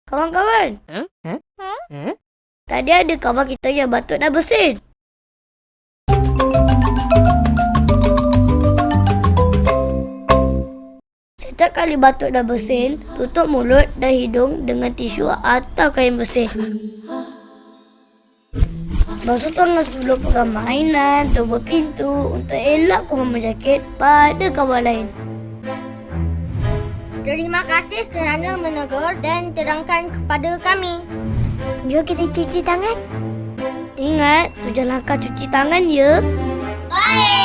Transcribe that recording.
Kawan-kawan, tadi ada kawan kita yang batuk dan bersin. Setiap kali batuk dan bersin, tutup mulut dan hidung dengan tisu atau kain bersih. Basuh tangan sebelum pegang mainan, tutup pintu untuk elak kuman menjangkit pada kawan lain. Terima kasih kerana menegur dan terangkan kepada kami. Jom kita cuci tangan. Ingat, 7 langkah cuci tangan ya. Baik.